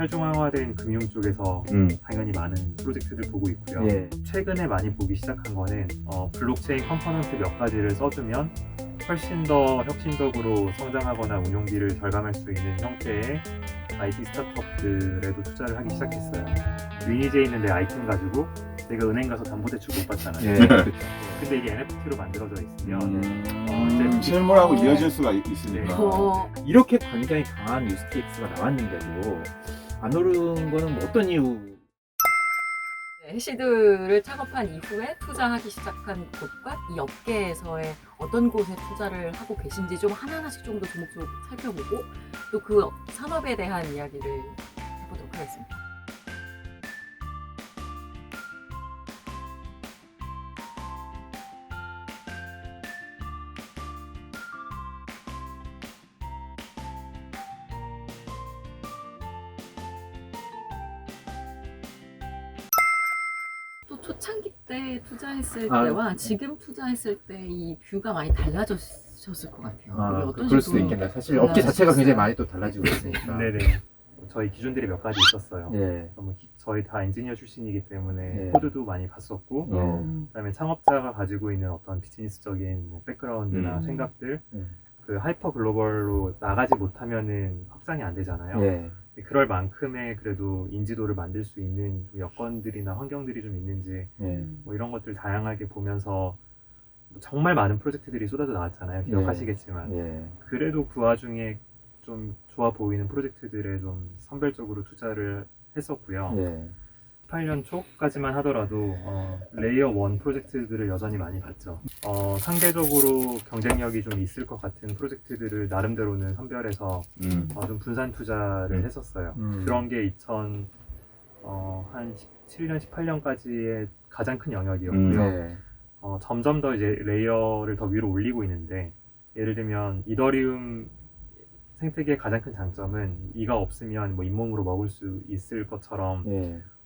탈중앙화된 금융 쪽에서 당연히 많은 프로젝트들 보고 있고요. 최근에 많이 보기 시작한 거는 블록체인 컴포넌트 몇 가지를 써주면 훨씬 더 혁신적으로 성장하거나 운용비를 절감할 수 있는 형태의 IT 스타트업들에도 투자를 하기 시작했어요. 리니지에 있는 내 아이템 가지고 내가 은행 가서 담보대출 못 받잖아요. 근데 이게 NFT로 만들어져 있으면 이제 실물하고 이어질 수가 있으니까. 이렇게 굉장히 강한 유스 케이스가 나왔는데도 안 오른 거는 뭐 어떤 이유? 해시들을 창업한 이후에 투자하기 시작한 곳과 이 업계에서의 어떤 곳에 투자를 하고 계신지 좀 하나하나씩 좀 더 조목조목 살펴보고 또 그 산업에 대한 이야기를 해보도록 하겠습니다. 또 초창기 때 투자했을 때와 지금 투자했을 때 이 뷰가 많이 달라졌을 것 같아요. 이게 그럴 수도 있겠네요. 사실 업계 자체가 굉장히 많이 또 달라지고 있으니까. 네네. 저희 기준들이 몇 가지 있었어요. 저희 다 엔지니어 출신이기 때문에 코드도 많이 봤었고, 그다음에 창업자가 가지고 있는 어떤 비즈니스적인 뭐 백그라운드나 생각들, 그 하이퍼 글로벌로 나가지 못하면은 확장이 안 되잖아요. 그럴 만큼의 그래도 인지도를 만들 수 있는 여건들이나 환경들이 좀 있는지 뭐 이런 것들 다양하게 보면서 뭐 정말 많은 프로젝트들이 쏟아져 나왔잖아요. 기억하시겠지만 그래도 그 와중에 좀 좋아 보이는 프로젝트들에 좀 선별적으로 투자를 했었고요. 18년 초까지만 하더라도 레이어 1 프로젝트들을 여전히 많이 봤죠. 상대적으로 경쟁력이 좀 있을 것 같은 프로젝트들을 나름대로는 선별해서 좀 분산 투자를 했었어요. 그런 게 한 17년, 18년까지의 가장 큰 영역이었고요. 점점 더 이제 레이어를 더 위로 올리고 있는데, 예를 들면 이더리움 생태계의 가장 큰 장점은 이가 없으면 뭐 잇몸으로 먹을 수 있을 것처럼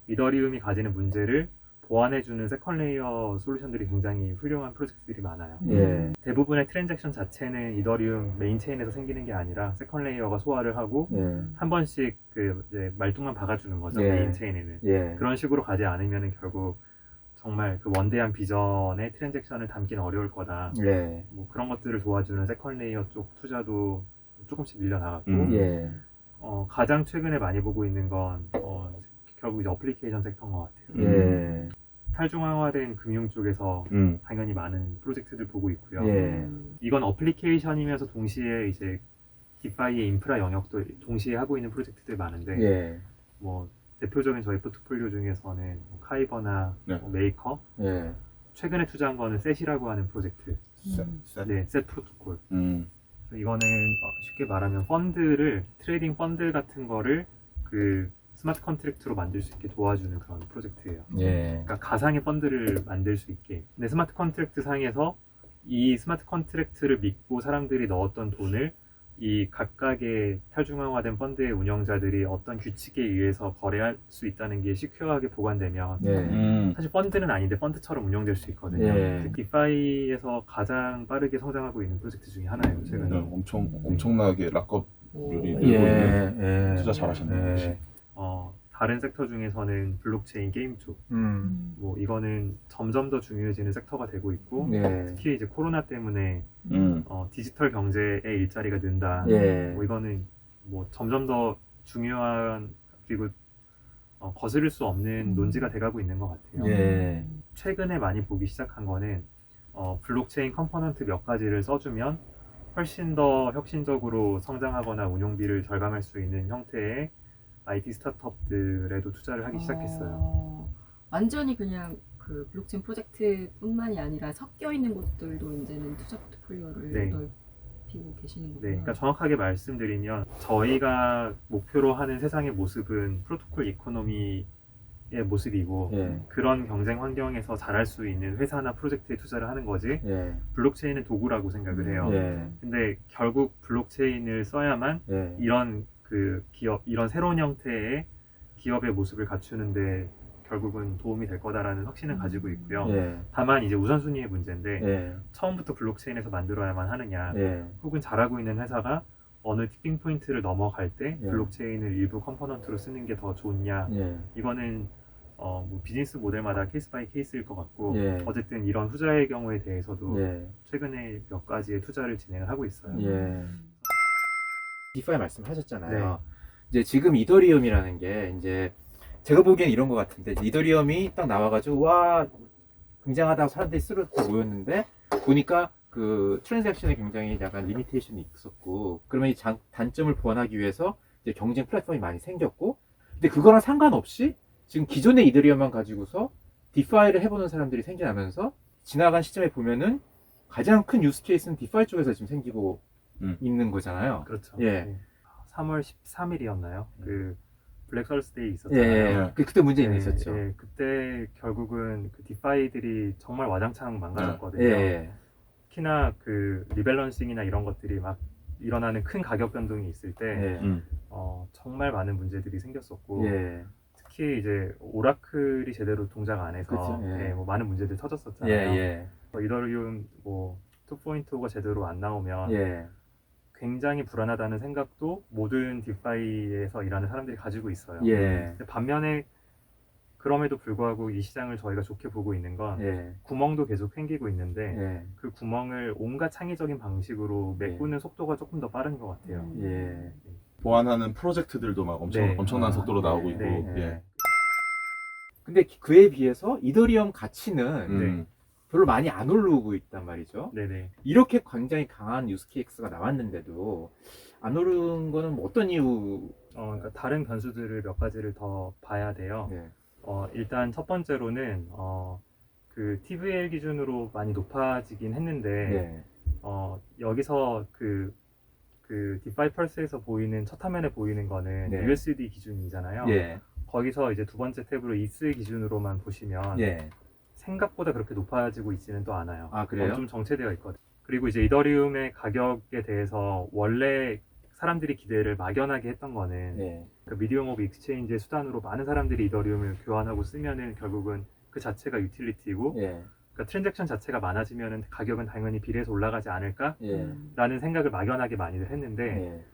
이더리움이 가지는 문제를 보완해주는 세컨 레이어 솔루션들이 굉장히 훌륭한 프로젝트들이 많아요. 대부분의 트랜잭션 자체는 이더리움 메인 체인에서 생기는 게 아니라 세컨 레이어가 소화를 하고 한 번씩 그 이제 말뚝만 박아주는 거죠. 메인 체인에는. 그런 식으로 가지 않으면 결국 정말 그 원대한 비전의 트랜잭션을 담기는 어려울 거다. 뭐 그런 것들을 도와주는 세컨 레이어 쪽 투자도 조금씩 밀려나갔고 가장 최근에 많이 보고 있는 건 결국 이제 어플리케이션 섹터인 것 같아요. 탈중앙화된 금융 쪽에서 당연히 많은 프로젝트들 보고 있고요. 이건 어플리케이션이면서 동시에 이제 디파이의 인프라 영역도 동시에 하고 있는 프로젝트들 많은데 뭐 대표적인 저희 포트폴리오 중에서는 뭐 카이버나 뭐 메이커, 최근에 투자한 거는 셋이라고 하는 프로젝트. 셋 프로토콜. 이거는 쉽게 말하면 트레이딩 펀드 같은 거를 그 스마트 컨트랙트로 만들 수 있게 도와주는 그런 프로젝트예요. 그러니까 가상의 펀드를 만들 수 있게. 근데 스마트 컨트랙트 상에서 이 스마트 컨트랙트를 믿고 사람들이 넣었던 돈을 이 각각의 탈중앙화된 펀드의 운영자들이 어떤 규칙에 의해서 거래할 수 있다는 게 시큐어하게 보관되면 사실 펀드는 아닌데 펀드처럼 운영될 수 있거든요. 디파이에서 가장 빠르게 성장하고 있는 프로젝트 중에 하나예요. 최근에. 엄청나게 락업률이 늘고 있는 투자 잘하셨네요. 다른 섹터 중에서는 블록체인 게임 쪽, 뭐 이거는 점점 더 중요해지는 섹터가 되고 있고, 특히 이제 코로나 때문에 디지털 경제의 일자리가 는다. 뭐 이거는 뭐 점점 더 중요한 그리고 거스를 수 없는 논지가 돼가고 있는 것 같아요. 최근에 많이 보기 시작한 거는 블록체인 컴포넌트 몇 가지를 써주면 훨씬 더 혁신적으로 성장하거나 운용비를 절감할 수 있는 형태의 IT 스타트업들에도 투자를 하기 시작했어요. 완전히 그냥 그 블록체인 프로젝트뿐만이 아니라 섞여 있는 곳들도 이제는 투자 포트폴리오를 넓히고 계시는 거군요. 그러니까 정확하게 말씀드리면 저희가 목표로 하는 세상의 모습은 프로토콜 이코노미의 모습이고 그런 경쟁 환경에서 잘할 수 있는 회사나 프로젝트에 투자를 하는 거지 블록체인은 도구라고 생각을 해요. 근데 결국 블록체인을 써야만 이런 그 기업, 이런 새로운 형태의 기업의 모습을 갖추는데 결국은 도움이 될 거다라는 확신을 가지고 있고요. 다만 이제 우선순위의 문제인데 처음부터 블록체인에서 만들어야만 하느냐, 혹은 잘하고 있는 회사가 어느 티핑 포인트를 넘어갈 때 예. 블록체인을 일부 컴포넌트로 쓰는 게 더 좋냐. 예. 이거는 뭐 비즈니스 모델마다 케이스 바이 케이스일 것 같고 예. 어쨌든 이런 후자의 경우에 대해서도 예. 최근에 몇 가지의 투자를 진행을 하고 있어요. 예. 디파이 말씀하셨잖아요. 네. 이제 지금 이더리움이라는 게 이제 제가 보기엔 이런 것 같은데 이더리움이 딱 나와가지고 와 굉장하다고 사람들이 스르르 모였는데 보니까 그 트랜잭션에 굉장히 약간 리미테이션이 있었고 그러면 이 단점을 보완하기 위해서 이제 경쟁 플랫폼이 많이 생겼고 근데 그거랑 상관없이 지금 기존의 이더리움만 가지고서 디파이를 해보는 사람들이 생겨나면서 지나간 시점에 보면은 가장 큰 유스 케이스는 디파이 쪽에서 지금 생기고 있는 거잖아요. 그렇죠. 예. 네. 3월 13일이었나요? 그 블랙 설스데이 예, 있었잖아요. 그때 문제는 네, 있었죠. 네, 그때 결국은 그 디파이들이 정말 와장창 망가졌거든요. 예. 특히나 그 리밸런싱이나 이런 것들이 막 일어나는 큰 가격 변동이 있을 때 예. 정말 많은 문제들이 생겼었고 예. 특히 이제 오라클이 제대로 동작 안 해서 그쵸, 예. 네, 뭐 많은 문제들이 예. 터졌었잖아요. 예. 이더리움 뭐 2.0가 제대로 안 나오면 예. 굉장히 불안하다는 생각도 모든 디파이에서 일하는 사람들이 가지고 있어요. 예. 근데 반면에 그럼에도 불구하고 이 시장을 저희가 좋게 보고 있는 건 예. 구멍도 계속 생기고 있는데 예. 그 구멍을 온갖 창의적인 방식으로 메꾸는 속도가 조금 더 빠른 것 같아요. 예. 보완하는 프로젝트들도 막 네. 엄청난 속도로 나오고 네, 있고. 네. 예. 근데 그에 비해서 이더리움 가치는 음. 별로 많이 안 오르고 있단 말이죠. 네네. 이렇게 굉장히 강한 유스케이스가 나왔는데도 안 오른 거는 뭐 어떤 이유? 그러니까 다른 변수들을 몇 가지를 더 봐야 돼요. 네. 일단 첫 번째로는 그 TVL 기준으로 많이 높아지긴 했는데 네. 여기서 그 디파이 펄스에서 보이는 첫 화면에 보이는 거는 네. USD 기준이잖아요. 예. 거기서 이제 두 번째 탭으로 이스 기준으로만 보시면 예. 생각보다 그렇게 높아지고 있지는 또 않아요. 아, 그래요? 좀 정체되어 있거든. 그리고 이제 이더리움의 가격에 대해서 원래 사람들이 기대를 막연하게 했던 거는 예. 그 미디엄 오브 익스체인지의 수단으로 많은 사람들이 이더리움을 교환하고 쓰면은 결국은 그 자체가 유틸리티고 예. 그러니까 트랜잭션 자체가 많아지면은 가격은 당연히 비례해서 올라가지 않을까라는 예. 생각을 막연하게 많이들 했는데 예.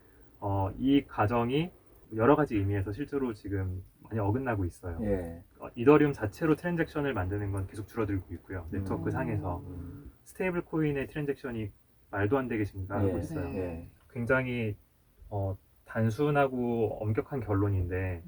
이 과정이 여러 가지 의미에서 실제로 지금 많이 어긋나고 있어요. 예. 이더리움 자체로 트랜잭션을 만드는 건 계속 줄어들고 있고요. 네트워크 상에서 스테이블 코인의 트랜잭션이 말도 안 되게 증가하고 예. 있어요. 예. 굉장히 단순하고 엄격한 결론인데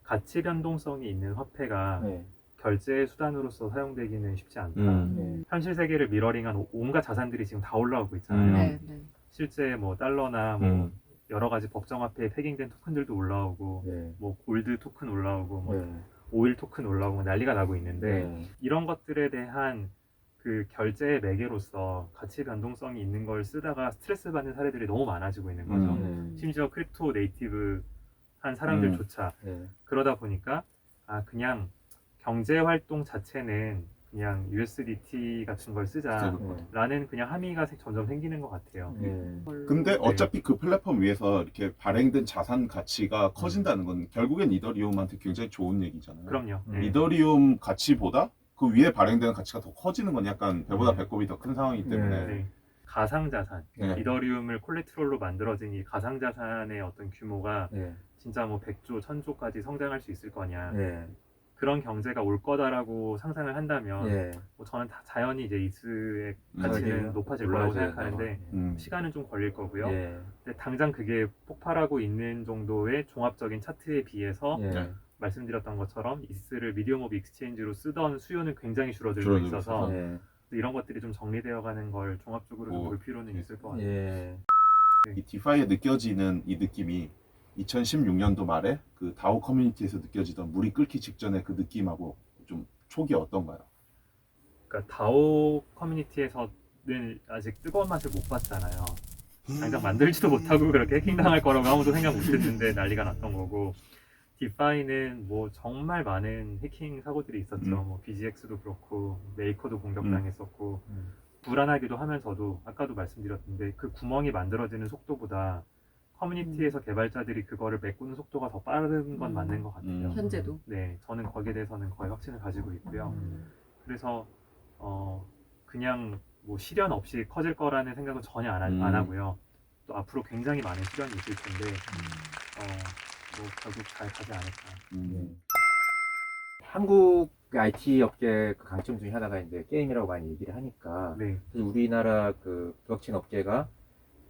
가치 변동성이 있는 화폐가 예. 결제 수단으로서 사용되기는 쉽지 않다. 예. 현실 세계를 미러링한 온갖 자산들이 지금 다 올라오고 있잖아요. 네, 네. 실제 뭐 달러나 뭐 여러 가지 법정화폐에 패깅된 토큰들도 올라오고 예. 뭐 골드 토큰 올라오고 뭐 예. 오일 토큰 올라오고 난리가 나고 있는데 예. 이런 것들에 대한 그 결제의 매개로서 가치 변동성이 있는 걸 쓰다가 스트레스 받는 사례들이 너무 많아지고 있는 거죠. 심지어 크립토 네이티브 한 사람들조차 예. 그러다 보니까 그냥 경제 활동 자체는 그냥 USDT 같은 걸 쓰자라는 그냥 함의가 점점 생기는 것 같아요. 예. 근데 어차피 그 플랫폼 위에서 이렇게 발행된 자산 가치가 커진다는 건 결국엔 이더리움한테 굉장히 좋은 얘기잖아요. 그럼요. 이더리움 가치보다 그 위에 발행되는 가치가 더 커지는 건 약간 배보다 배꼽이 더 큰 상황이기 때문에 네. 가상자산, 네. 이더리움을 콜레트롤로 만들어진 이 가상자산의 어떤 규모가 예. 진짜 뭐 100조, 1000조까지 성장할 수 있을 거냐. 예. 그런 경제가 올 거다라고 상상을 한다면 예. 뭐 저는 자연히 이제 이스의 가격이 가치는 높아질 거라고 올라가야 생각하는데 시간은 좀 걸릴 거고요. 예. 근데 당장 그게 폭발하고 있는 정도의 종합적인 차트에 비해서 예. 말씀드렸던 것처럼 이스를 미디엄 오브 익스체인지로 쓰던 수요는 굉장히 줄어들고 있어서 예. 이런 것들이 좀 정리되어 가는 걸 종합적으로 좀 볼 필요는 있을 것 같아요. 예. 이 디파이에 느껴지는 이 느낌이 2016년도 말에 그 다오 커뮤니티에서 느껴지던 물이 끓기 직전의 그 느낌하고 좀 촉이 어떤가요? 그러니까 다오 커뮤니티에서는 아직 뜨거운 맛을 못 봤잖아요. 당장 만들지도 못하고 그렇게 해킹당할 거라고 아무도 생각 못했는데 난리가 났던 거고, 디파이는 뭐 정말 많은 해킹 사고들이 있었죠. 뭐 BGX도 그렇고 메이커도 공격당했었고 불안하기도 하면서도 아까도 말씀드렸는데 그 구멍이 만들어지는 속도보다 커뮤니티에서 개발자들이 그거를 메꾸는 속도가 더 빠른 건 맞는 것 같아요. 현재도. 네, 저는 거기에 대해서는 거의 확신을 가지고 있고요. 그래서 그냥 뭐 시련 없이 커질 거라는 생각은 전혀 안 하고요. 또 앞으로 굉장히 많은 시련이 있을 텐데 뭐 결국 잘 가지 않을까. 한국 IT 업계 그 강점 중에 하나가 이제 게임이라고 많이 얘기를 하니까 네. 사실 우리나라 그 블록체인 업계가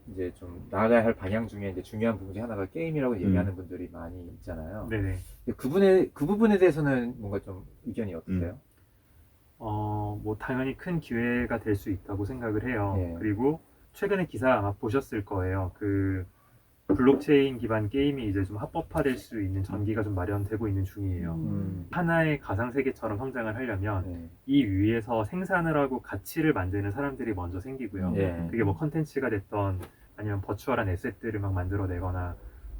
이제 좀 나아가야 할 방향 중에 이제 중요한 부분 중에 하나가 게임이라고 얘기하는 분들이 많이 있잖아요. 네네. 그 부분에 대해서는 뭔가 좀 의견이 어떠세요? 뭐 당연히 큰 기회가 될 수 있다고 생각을 해요. 네. 그리고 최근에 기사 아마 보셨을 거예요. 그 블록체인 기반 게임이 이제 좀 합법화될 수 있는 전기가 좀 마련되고 있는 중이에요. 하나의 가상 세계처럼 성장을 하려면 네. 이 위에서 생산을 하고 가치를 만드는 사람들이 먼저 생기고요. 네. 그게 뭐 컨텐츠가 됐던 아니면 버추얼한 에셋들을 막 만들어내거나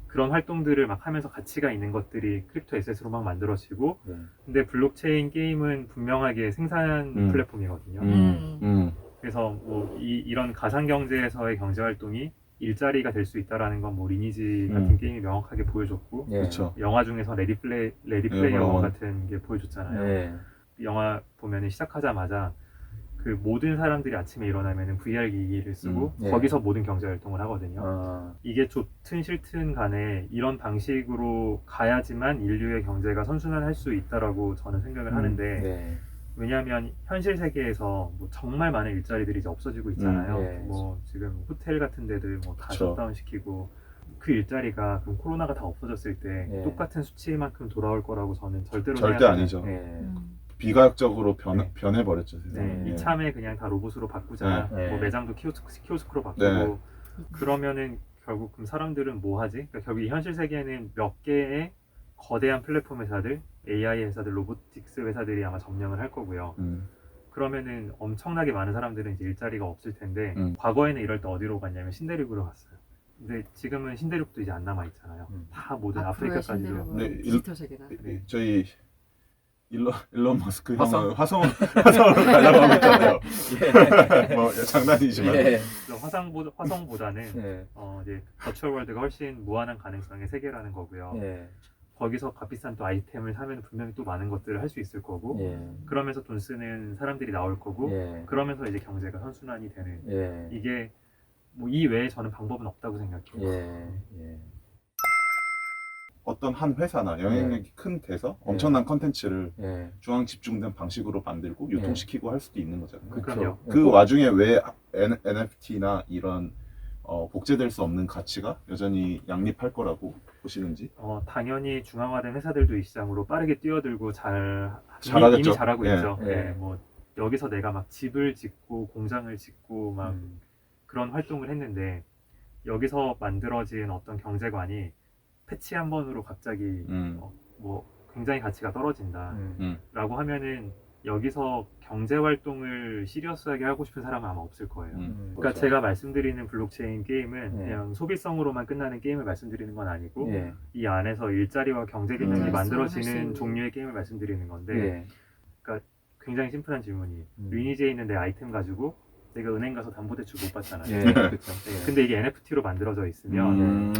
그런 활동들을 막 하면서 가치가 있는 것들이 크립토 에셋으로 막 만들어지고 네. 근데 블록체인 게임은 분명하게 생산 플랫폼이거든요. 그래서 뭐 이런 가상 경제에서의 경제 활동이 일자리가 될 수 있다라는 건 뭐 리니지 같은 게임이 명확하게 보여줬고 네. 그렇죠. 영화 중에서 레디 플레이어 원 같은 게 보여줬잖아요. 네. 영화 보면은 시작하자마자 그 모든 사람들이 아침에 일어나면은 VR 기기를 쓰고 네. 거기서 모든 경제 활동을 하거든요. 아, 이게 좋든 싫든 간에 이런 방식으로 가야지만 인류의 경제가 선순환할 수 있다라고 저는 생각을 하는데 네. 왜냐하면 현실 세계에서 뭐 정말 많은 일자리들이 이제 없어지고 있잖아요. 네. 뭐 지금 호텔 같은 데들 뭐 다 그쵸. 셧다운 시키고 그 일자리가 그럼 코로나가 다 없어졌을 때 네. 똑같은 수치만큼 돌아올 거라고 저는 절대로 절대 생각하지 아니죠. 네. 비과학적으로 네. 변해버렸죠. 세상이. 네, 이참에 그냥 다 로봇으로 바꾸자. 네. 뭐 매장도 키오스크로 바꾸고 네. 그러면은 결국 그럼 사람들은 뭐 하지? 그러니까 결국 이 현실 세계에는 몇 개의 거대한 플랫폼 회사들, AI 회사들, 로보틱스 회사들이 아마 점령을 할 거고요. 그러면은 엄청나게 많은 사람들은 이제 일자리가 없을 텐데 과거에는 이럴 때 어디로 갔냐면 신대륙으로 갔어요. 근데 지금은 신대륙도 이제 안 남아 있잖아요. 다 모든 앞으로의 아프리카까지도. 신대륙은 네, 디지털 세계다. 네. 저희 일론 머스크 화성? 형은 화성으로 가려고 하고 있잖아요. 뭐 장난이지만. 네. 그래서 화성보다는 네. 이제 버추얼 월드가 훨씬 무한한 가능성의 세계라는 거고요. 네. 거기서 값비싼 또 아이템을 사면 분명히 또 많은 것들을 할 수 있을 거고 네. 그러면서 돈 쓰는 사람들이 나올 거고 네. 그러면서 이제 경제가 선순환이 되는 네. 이게 뭐 이 외에 저는 방법은 없다고 생각해요. 예. 어떤 한 회사나 영향력이 큰 데서 엄청난 컨텐츠를 예. 중앙 집중된 방식으로 만들고 유통시키고 할 수도 있는 거잖아요. 그럼요. 그 와중에 왜 NFT나 이런 복제될 수 없는 가치가 여전히 양립할 거라고 보시는지? 당연히 중앙화된 회사들도 이 시장으로 빠르게 뛰어들고 잘하겠죠. 이미 잘하고 예. 있죠. 예. 네, 뭐 여기서 내가 막 집을 짓고 공장을 짓고 막 그런 활동을 했는데 여기서 만들어진 어떤 경제관이 패치 한 번으로 갑자기 뭐 굉장히 가치가 떨어진다라고 하면은 여기서 경제 활동을 시리어스하게 하고 싶은 사람은 아마 없을 거예요. 그러니까 그렇죠. 제가 말씀드리는 블록체인 게임은 네. 그냥 소비성으로만 끝나는 게임을 말씀드리는 건 아니고 예. 이 안에서 일자리와 경제 개념이 할수 만들어지는 있는. 종류의 게임을 말씀드리는 건데 예. 굉장히 심플한 질문이 리니지에 있는 내 아이템 가지고 내가 은행 가서 담보대출 못 받잖아요. 예. 그렇죠. 근데 이게 NFT로 만들어져 있으면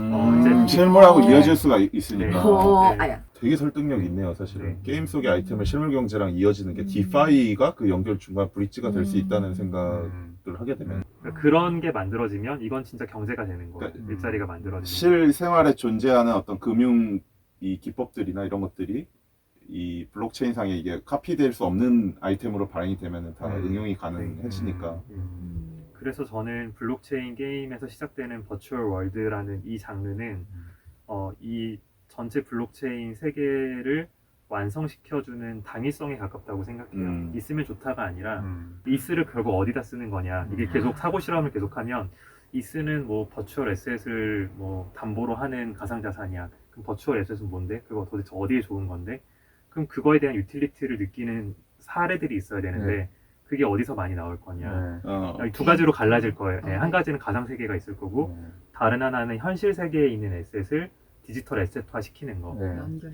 이제 실물하고 네. 이어질 수가 있으니까 네. 아야. 되게 설득력 있네요, 사실은. 네. 게임 속의 아이템을 실물 경제랑 이어지는 게 디파이가 그 연결 중간 브릿지가 될 수 있다는 생각을 하게 되면 그러니까 그런 게 만들어지면 이건 진짜 경제가 되는 거예요. 그러니까 일자리가 만들어지는 실생활에 존재하는 어떤 금융 이 기법들이나 이런 것들이 이 블록체인 상에 이게 카피될 수 없는 아이템으로 발행이 되면 다 응용이 가능해지니까. 그래서 저는 블록체인 게임에서 시작되는 버추얼 월드라는 이 장르는 이 전체 블록체인 세계를 완성시켜주는 당위성에 가깝다고 생각해요. 있으면 좋다가 아니라 이스를 결국 어디다 쓰는 거냐. 이게 계속 사고 실험을 계속하면 이스는 뭐 버추얼 에셋을 뭐 담보로 하는 가상자산이야. 그럼 버추얼 에셋은 뭔데? 그거 도대체 어디에 좋은 건데? 그럼 그거에 대한 유틸리티를 느끼는 사례들이 있어야 되는데 그게 어디서 많이 나올 거냐. 이 두 가지로 갈라질 거예요. 네, 한 가지는 가상 세계가 있을 거고 다른 하나는 현실 세계에 있는 에셋을 디지털 에셋화 시키는 거.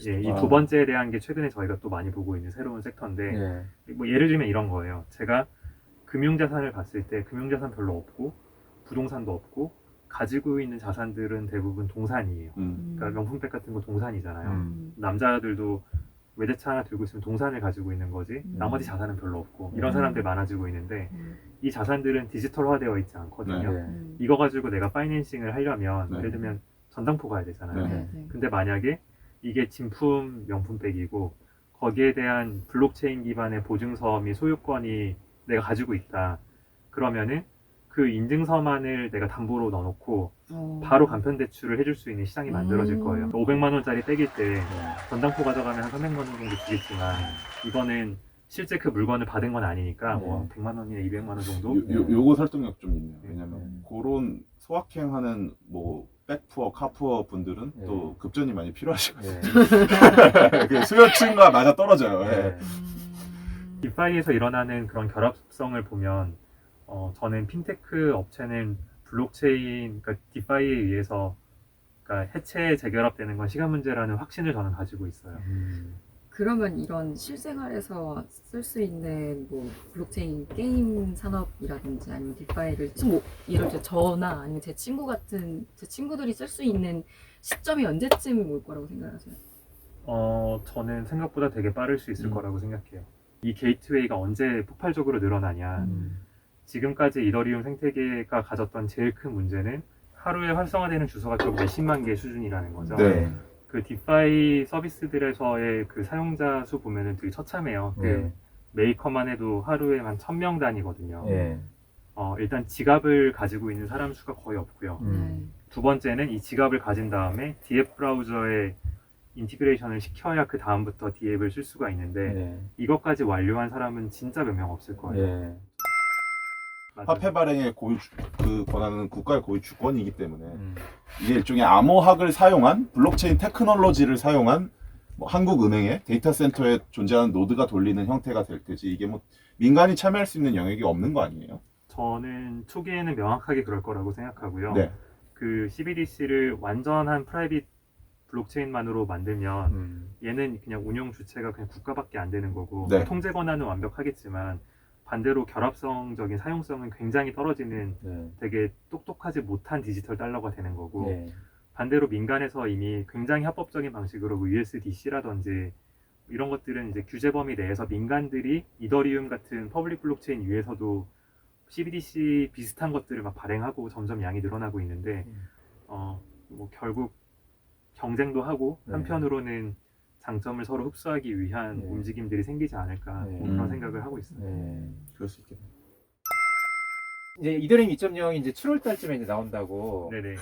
예, 이 두 번째에 대한 게 최근에 저희가 또 많이 보고 있는 새로운 섹터인데 뭐 예를 들면 이런 거예요. 제가 금융자산을 봤을 때 금융자산 별로 없고 부동산도 없고 가지고 있는 자산들은 대부분 동산이에요. 그러니까 명품백 같은 거 동산이잖아요. 남자들도 외제차 하나 들고 있으면 동산을 가지고 있는 거지 나머지 자산은 별로 없고 이런 사람들 많아지고 있는데 이 자산들은 디지털화되어 있지 않거든요. 네. 이거 가지고 내가 파이낸싱을 하려면 네. 예를 들면 전당포 가야 되잖아요. 네. 근데 만약에 이게 진품 명품백이고 거기에 대한 블록체인 기반의 보증서 및 소유권이 내가 가지고 있다. 그러면은 그 인증서만을 내가 담보로 넣어놓고 바로 간편 대출을 해줄 수 있는 시장이 만들어질 거예요. 500만 원짜리 백일 때 전당포 가져가면 한 300만 원 정도 주겠지만 이거는 실제 그 물건을 받은 건 아니니까 뭐 100만 원이나 200만 원 정도. 요거 설득력 좀 있네요. 왜냐면 그런 소확행하는 뭐 백푸어, 카푸어 분들은 또 급전이 많이 필요하시거든요. 그 수요층과 맞아 떨어져요. 예. 디파이에서 일어나는 그런 결합성을 보면 저는 핀테크 업체는 블록체인, 그러니까 디파이에 의해서 그러니까 해체 재결합되는 건 시간 문제라는 확신을 저는 가지고 있어요. 그러면 이런 실생활에서 쓸 수 있는 뭐 블록체인 게임 산업이라든지 아니면 디파이를 지금 뭐 예를 들어 저나 아니면 제 친구들이 쓸 수 있는 시점이 언제쯤 올 거라고 생각하세요? 저는 생각보다 되게 빠를 수 있을 거라고 생각해요. 이 게이트웨이가 언제 폭발적으로 늘어나냐. 지금까지 이더리움 생태계가 가졌던 제일 큰 문제는 하루에 활성화되는 주소가 좀 몇십만 개 수준이라는 거죠. 네. 그 디파이 서비스들에서의 그 사용자 수 보면은 되게 처참해요. 그 메이커만 해도 하루에 한 1000명 단위거든요. 일단 지갑을 가지고 있는 사람 수가 거의 없고요. 두 번째는 이 지갑을 가진 다음에 디앱 브라우저에 인티그레이션을 시켜야 그 다음부터 디앱을 쓸 수가 있는데 이것까지 완료한 사람은 진짜 몇 명 없을 거예요. 맞아요. 화폐 발행의 그 권한은 국가의 고유 주권이기 때문에 이게 일종의 암호학을 사용한 블록체인 테크놀로지를 사용한 뭐 한국은행의 데이터 센터에 존재하는 노드가 돌리는 형태가 될 테지 이게 뭐 민간이 참여할 수 있는 영역이 없는 거 아니에요? 저는 초기에는 명확하게 그럴 거라고 생각하고요. 네. 그 CBDC를 완전한 프라이빗 블록체인만으로 만들면 얘는 그냥 운영 주체가 그냥 국가밖에 안 되는 거고 네. 통제 권한은 완벽하겠지만 반대로 결합성적인 사용성은 굉장히 떨어지는 되게 똑똑하지 못한 디지털 달러가 되는 거고 반대로 민간에서 이미 굉장히 합법적인 방식으로 뭐 USDC라든지 이런 것들은 이제 규제 범위 내에서 민간들이 이더리움 같은 퍼블릭 블록체인 위에서도 CBDC 비슷한 것들을 막 발행하고 점점 양이 늘어나고 있는데 뭐 결국 경쟁도 하고 한편으로는 장점을 서로 흡수하기 위한 움직임들이 생기지 않을까 그런 생각을 하고 있습니다. 그럴 수 있겠네요. 이제 이더리움 2.0이 이제 7월 달쯤에 이제 나온다고 네네.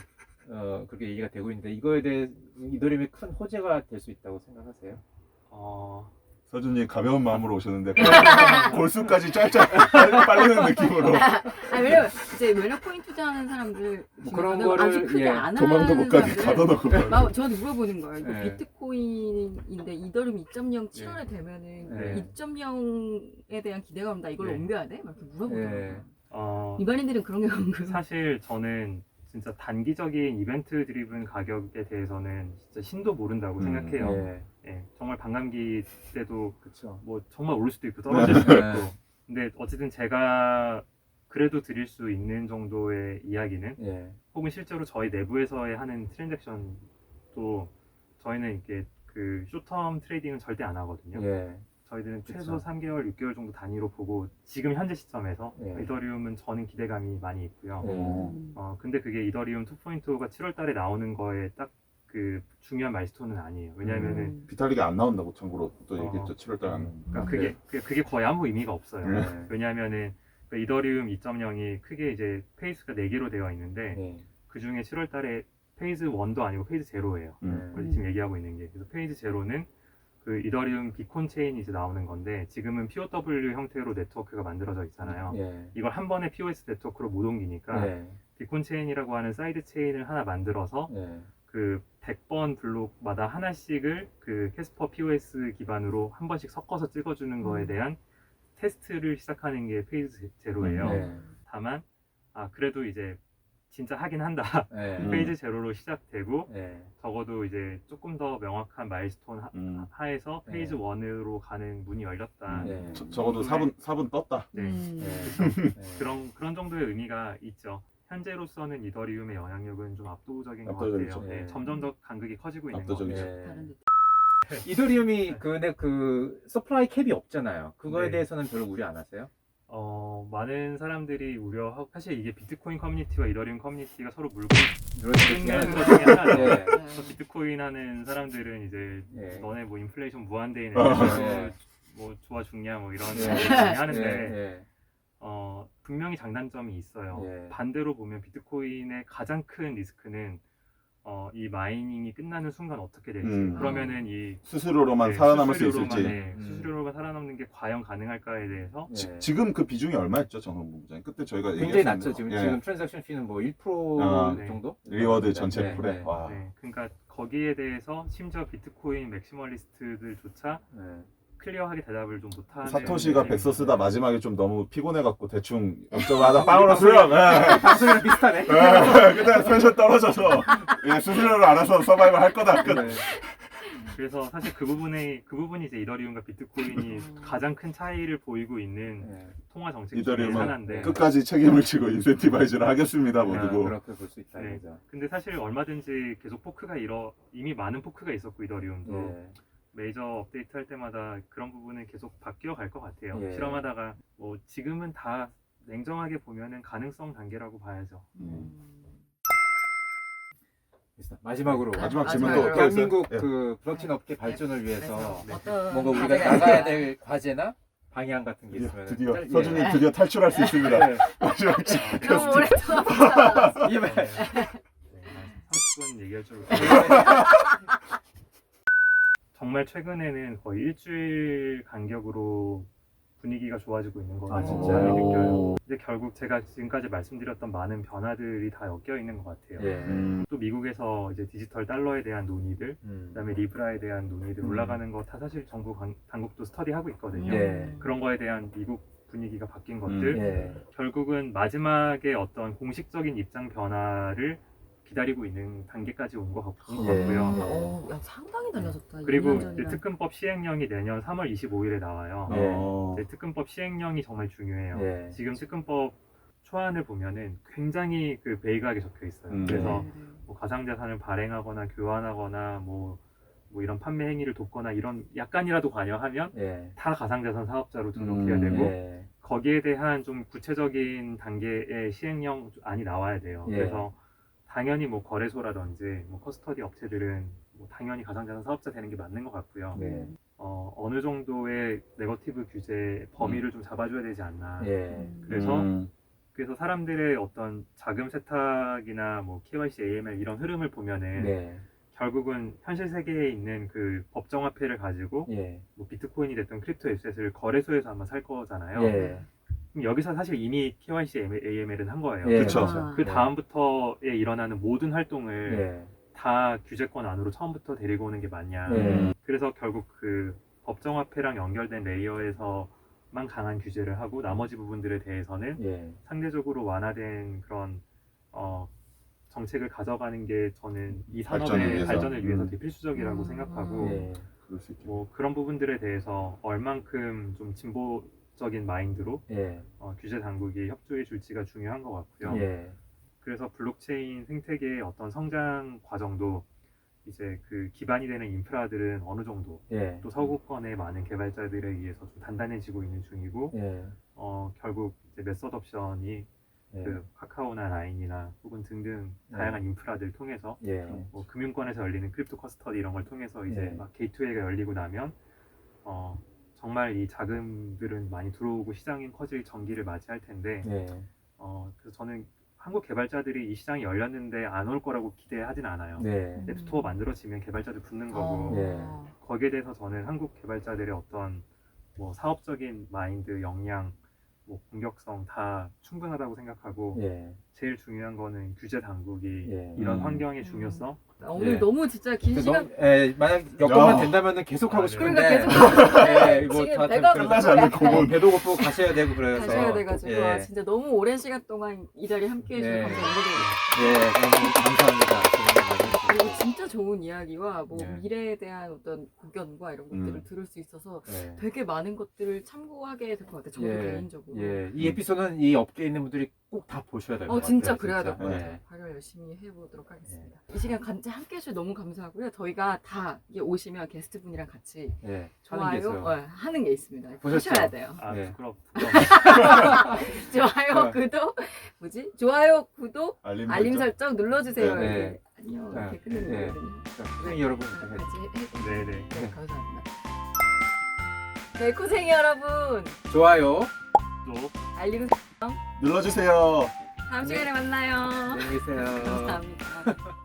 그렇게 얘기가 되고 있는데 이거에 대해 이더리움이 큰 호재가 될 수 있다고 생각하세요? 서준님 가벼운 마음으로 오셨는데 골수까지 짤짤 빨리는 느낌으로 왜냐면 이제 면역 포인트 투자하는 사람들 뭐 그런 중에서는 아직 거를, 크게 안 도망도 하는 못 가게 사람들은 가둬놓고 저한테 물어보는 거예요. 이거 네. 비트코인인데 이더리움 2.0 7월에 되면은 네. 2.0에 대한 기대감을 나 이걸로 네. 옮겨야 돼? 막 이렇게 물어보더라고요. 어, 일반인들은 그런 게 없는 사실 저는 진짜 단기적인 이벤트 드리븐 가격에 대해서는 진짜 신도 모른다고 생각해요. 예, 정말 반감기 때도 그렇죠. 뭐 정말 오를 수도 있고 떨어질 수도 있고. 근데 어쨌든 제가 그래도 드릴 수 있는 정도의 이야기는 혹은 실제로 저희 내부에서의 하는 트랜잭션도 저희는 이게 그 쇼텀 트레이딩은 절대 안 하거든요. 저희들은 최소 3개월, 6개월 정도 단위로 보고 지금 현재 시점에서 이더리움은 저는 기대감이 많이 있고요. 근데 그게 이더리움 2.0가 7월 달에 나오는 거에 딱 그 중요한 마일스톤은 아니에요. 왜냐면은 비탈리가 안 나온다고 참고로 또 얘기했죠. 7월달 안 나온다. 그러니까 그게 거의 아무 의미가 없어요. 왜냐하면은 그 이더리움 2.0이 크게 이제 페이스가 4개로 되어 있는데 그 중에 7월 달에 페이즈 1도 아니고 페이즈 0예요. 우리 지금 얘기하고 있는 게. 그래서 페이즈 0는 그 이더리움 비콘 체인이 이제 나오는 건데 지금은 POW 형태로 네트워크가 만들어져 있잖아요. 이걸 한 번에 POS 네트워크로 못 옮기니까 비콘 체인이라고 하는 사이드 체인을 하나 만들어서 그 100번 블록마다 하나씩을 그 캐스퍼 POS 기반으로 한 번씩 섞어서 찍어주는 거에 대한 테스트를 시작하는 게 페이즈 0예요. 다만 그래도 이제 진짜 하긴 한다. 페이즈 제로로 시작되고 적어도 이제 조금 더 명확한 마일스톤 하에서 페이즈 1으로 가는 문이 열렸다. 적어도 4분 떴다. 그런 정도의 의미가 있죠. 현재로서는 이더리움의 영향력은 좀 압도적인 것 압도적이죠. 같아요. 점점 더 간극이 커지고 있는 압도적이죠. 것 같아요. 다른 데. 이더리움이 근데 그 서플라이 캡이 없잖아요. 그거에 네. 대해서는 별로 우려 안 하세요? 많은 사람들이 우려하고 사실 이게 비트코인 커뮤니티와 이더리움 커뮤니티가 서로 물고 그런 있는 것 중에 하나죠. 예. 그래서 비트코인 하는 사람들은 이제 예. 너네 뭐 인플레이션 무한대인 예. 뭐 좋아 죽냐 뭐 이런 예. 얘기 많이 하는데 예. 분명히 장단점이 있어요. 예. 반대로 보면 비트코인의 가장 큰 리스크는 이 마이닝이 끝나는 순간 어떻게 될지. 그러면은 이 수수료로만 살아남을 수 수수료로만, 있을지. 네, 수수료로만 살아남는 게 과연 가능할까에 대해서 예. 지금 그 비중이 얼마였죠, 정성부 부장님? 그때 저희가 굉장히 얘기했었는데. 낮죠. 지금 예. 지금 트랜잭션 피는 뭐 1% 네. 정도? 리워드 전체 네, 풀에. 네. 와. 네, 그러니까 거기에 대해서 심지어 비트코인 맥시멀리스트들조차 네. 클리어하게 대답을 좀 못하는 사토시가 느낌인데 백서 쓰다 마지막에 좀 너무 피곤해갖고 대충 업적하다 빵으로 수령. 예. 방송이랑 비슷하네. 그때 텐션 떨어져서 예, 수수료를 알아서 서바이벌 할 거다. 끝. 네. 그래서 사실 그 부분이 이제 이더리움과 비트코인이 가장 큰 차이를 보이고 있는 네. 통화 정책 중에 이더리움은 하나인데 끝까지 책임을 지고 인센티바이즈를 하겠습니다. 모두고. 그렇게 볼 수 있다. 네. 그죠. 근데 사실 얼마든지 계속 포크가 이미 많은 포크가 있었고 이더리움도 예. 메이저 업데이트 할 때마다 그런 부분은 계속 바뀌어 갈 것 같아요. 예. 실험하다가 뭐 지금은 다 냉정하게 보면은 가능성 단계라고 봐야죠. 마지막으로 마지막 질문 마지막으로. 또 있어요? 대한민국 예. 그 블록체인 업계 발전을 위해서 어떤 뭔가 우리가 과제가 나가야 있을까요? 될 과제나 방향 같은 게 있으면 드디어 서준이 드디어 탈출할 수 있습니다. 네. 마지막 너무 오랫동안 붙잡았어. 이게 왜? 네, 30분 얘기할 줄 정말 최근에는 거의 일주일 간격으로 분위기가 좋아지고 있는 거 아, 같아요. 진짜요? 많이 느껴요. 이제 결국 제가 지금까지 말씀드렸던 많은 변화들이 다 엮여 있는 것 같아요. 예. 또 미국에서 이제 디지털 달러에 대한 논의들, 음. 그다음에 리브라에 대한 논의들 올라가는 거 다 사실 정부 당국도 스터디하고 있거든요. 예. 그런 거에 대한 미국 분위기가 바뀐 것들, 예. 결국은 마지막에 어떤 공식적인 입장 변화를 기다리고 있는 단계까지 온 것 같고요. 예. 야, 상당히 달라졌다. 그리고 2년 이제 전이랑. 특근법 시행령이 내년 3월 25일에 나와요. 예. 이제 특근법 시행령이 정말 중요해요. 예. 지금 특근법 초안을 보면은 굉장히 그 베이그하게 적혀 있어요. 그래서 네. 뭐 가상자산을 발행하거나 교환하거나 뭐 이런 판매 행위를 돕거나 이런 약간이라도 관여하면 예. 다 가상자산 사업자로 등록해야 되고 예. 거기에 대한 좀 구체적인 단계의 시행령안이 나와야 돼요. 예. 그래서 당연히 뭐 거래소라든지 뭐 커스터디 업체들은 뭐 당연히 가상자산 사업자 되는 게 맞는 것 같고요. 네. 어느 정도의 네거티브 규제 범위를 좀 잡아줘야 되지 않나. 예. 그래서 사람들의 어떤 자금 세탁이나 뭐 KYC, AML 이런 흐름을 보면은 네. 결국은 현실 세계에 있는 그 법정화폐를 가지고 예. 뭐 비트코인이 됐던 크립토 에셋을 거래소에서 아마 살 거잖아요. 예. 그럼 여기서 사실 이미 KYC, AML은 한 거예요. 예. 그쵸. 그 다음부터에 일어나는 모든 활동을 예. 다 규제권 안으로 처음부터 데리고 오는 게 맞냐. 예. 그래서 결국 그 법정화폐랑 연결된 레이어에서만 강한 규제를 하고 나머지 부분들에 대해서는 예. 상대적으로 완화된 그런 정책을 가져가는 게 저는 이 발전을 산업의 위해서. 발전을 위해서 되게 필수적이라고 음. 생각하고 예. 그럴 수 있겠네. 뭐 그런 부분들에 대해서 얼만큼 좀 진보적인 마인드로 예. 규제 당국이 협조해 줄지가 중요한 것 같고요. 예. 그래서 블록체인 생태계의 어떤 성장 과정도 이제 그 기반이 되는 인프라들은 어느 정도 예. 또 서구권의 많은 개발자들에 의해서 좀 단단해지고 있는 중이고 예. 결국 이제 메서드 옵션이 예. 그 카카오나 라인이나 혹은 등등 다양한 인프라들 통해서 예. 뭐 금융권에서 열리는 크립토 커스터디 이런 걸 통해서 이제 예. 막 게이트웨이가 열리고 나면 정말 이 자금들은 많이 들어오고 시장이 커질 전기를 맞이할 텐데 예. 그래서 저는 한국 개발자들이 이 시장이 열렸는데 안 올 거라고 기대하진 않아요. 네. 앱스토어 만들어지면 개발자들 붙는 거고 예. 거기에 대해서 저는 한국 개발자들의 어떤 뭐 사업적인 마인드, 역량, 뭐 공격성 다 충분하다고 생각하고 예. 제일 중요한 거는 규제 당국이 예. 이런 환경의 중요성 오늘 예. 너무 진짜 긴 시간 만약 여건만 야. 된다면 계속 하고 네. 싶은데 그러니까 예, 이거 지금 다 배가 끝나지 않는 고문. 배도 고프고 가셔야 되고 그래서 가셔야 돼가지고 예. 아, 진짜 너무 오랜 시간 동안 이 자리에 함께해 주셔서 예. 감사드립니다. 예, 너무 감사합니다. 그리고 진짜 좋은 이야기와 뭐 예. 미래에 대한 어떤 고견과 이런 것들을 들을 수 있어서 예. 되게 많은 것들을 참고하게 될 것 같아요. 저도 개인적으로. 예, 이 에피소드는 이 업계에 있는 분들이 꼭 다 보셔야 될 것 같아요. 진짜 그래야 될 것 진짜. 같아요. 예. 발열 열심히 해보도록 하겠습니다. 이 시간 같이 함께 해주셔서 너무 감사하고요. 저희가 다 이게 오시면 게스트분이랑 같이 하는 게 좋아요 있어요. 하는 게 있습니다. 보셨죠? 하셔야 돼요. 아 네. 부끄러워. 좋아요, 네. 구독, 좋아요, 구독, 알림 알림 설정. 설정 눌러주세요. 네. 이렇게. 안녕 이렇게 끝내는 네. 거거든요. 선생님 여러분 같이 해주세요. 네네. 네, 감사합니다. 네, 코생이 여러분, 좋아요. 또 알림 눌러주세요. 다음 시간에 만나요. 안녕히 계세요. 감사합니다.